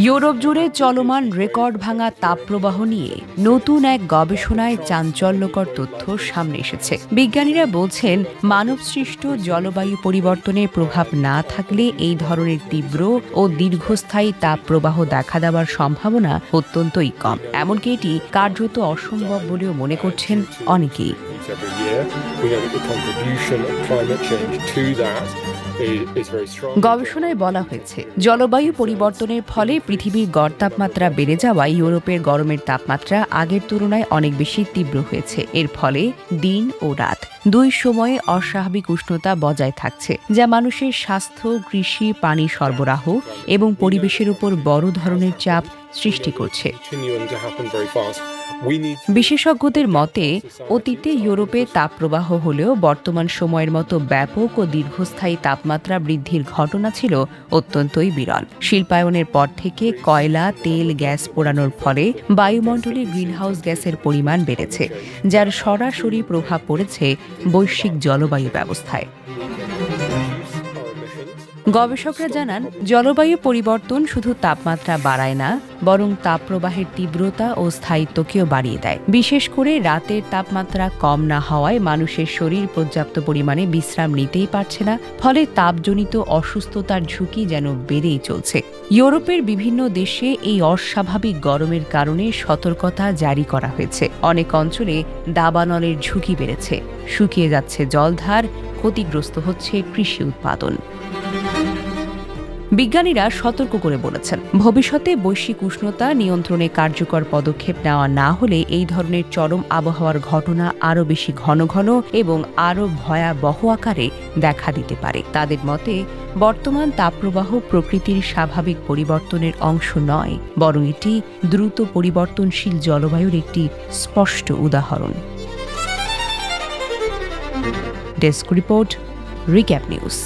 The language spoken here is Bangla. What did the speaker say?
ইউরোপ জুড়ে চলমান রেকর্ড ভাঙা তাপপ্রবাহ নিয়ে নতুন এক গবেষণায় চাঞ্চল্যকর তথ্য সামনে এসেছে। বিজ্ঞানীরা বলছেন, মানবসৃষ্ট জলবায়ু পরিবর্তনের প্রভাব না থাকলে এই ধরনের তীব্র ও দীর্ঘস্থায়ী তাপপ্রবাহ দেখা দেওয়ার সম্ভাবনা অত্যন্তই কম। এমনকি এটি কার্যত অসম্ভব বলেও মনে করছেন অনেকেই। গবেষণায় বলা হয়েছে, জলবায়ু পরিবর্তনের ফলে পৃথিবীর গড় তাপমাত্রা বেড়ে যাওয়ায় ইউরোপের গরমের তাপমাত্রা আগের তুলনায় অনেক বেশি তীব্র হয়েছে। এর ফলে দিন ও রাত দুই সময়ে অস্বাভাবিক উষ্ণতা বজায় থাকছে, যা মানুষের স্বাস্থ্য, কৃষি, পানি সরবরাহ এবং পরিবেশের উপর বড় ধরনের চাপ সৃষ্টি করছে। বিশেষজ্ঞদের মতে, অতীতে ইউরোপে তাপপ্রবাহ হলেও বর্তমান সময়ের মতো ব্যাপক ও দীর্ঘস্থায়ী তাপমাত্রা বৃদ্ধির ঘটনা ছিল অত্যন্তই বিরল। শিল্পায়নের পর থেকে কয়লা, তেল, গ্যাস পোড়ানোর ফলে বায়ুমণ্ডলে গ্রিনহাউস গ্যাসের পরিমাণ বেড়েছে, যার সরাসরি প্রভাব পড়েছে বৈশ্বিক জলবায়ু ব্যবস্থায়। গবেষকরা জানান, জলবায়ু পরিবর্তন শুধু তাপমাত্রা বাড়ায় না, বরং তাপপ্রবাহের তীব্রতা ও স্থায়িত্বকেও বাড়িয়ে দেয়। বিশেষ করে রাতের তাপমাত্রা কম না হওয়ায় মানুষের শরীর পর্যাপ্ত পরিমাণে বিশ্রাম নিতেই পারছে না, ফলে তাপজনিত অসুস্থতার ঝুঁকি যেন বেড়েই চলছে। ইউরোপের বিভিন্ন দেশে এই অস্বাভাবিক গরমের কারণে সতর্কতা জারি করা হয়েছে। অনেক অঞ্চলে দাবানলের ঝুঁকি বেড়েছে, শুকিয়ে যাচ্ছে জলধার, ক্ষতিগ্রস্ত হচ্ছে কৃষি উৎপাদন। বিজ্ঞানীরা সতর্ক করে বলেছেন, ভবিষ্যতে বৈশ্বিক উষ্ণতা নিয়ন্ত্রণে কার্যকর পদক্ষেপ নেওয়া না হলে এই ধরনের চরম আবহাওয়ার ঘটনা আরও বেশি ঘন ঘন এবং আরও ভয়াবহ আকারে দেখা দিতে পারে। তাদের মতে, বর্তমান তাপপ্রবাহ প্রকৃতির স্বাভাবিক পরিবর্তনের অংশ নয়, বরং এটি দ্রুত পরিবর্তনশীল জলবায়ুর একটি স্পষ্ট উদাহরণ। Desk report, recap news.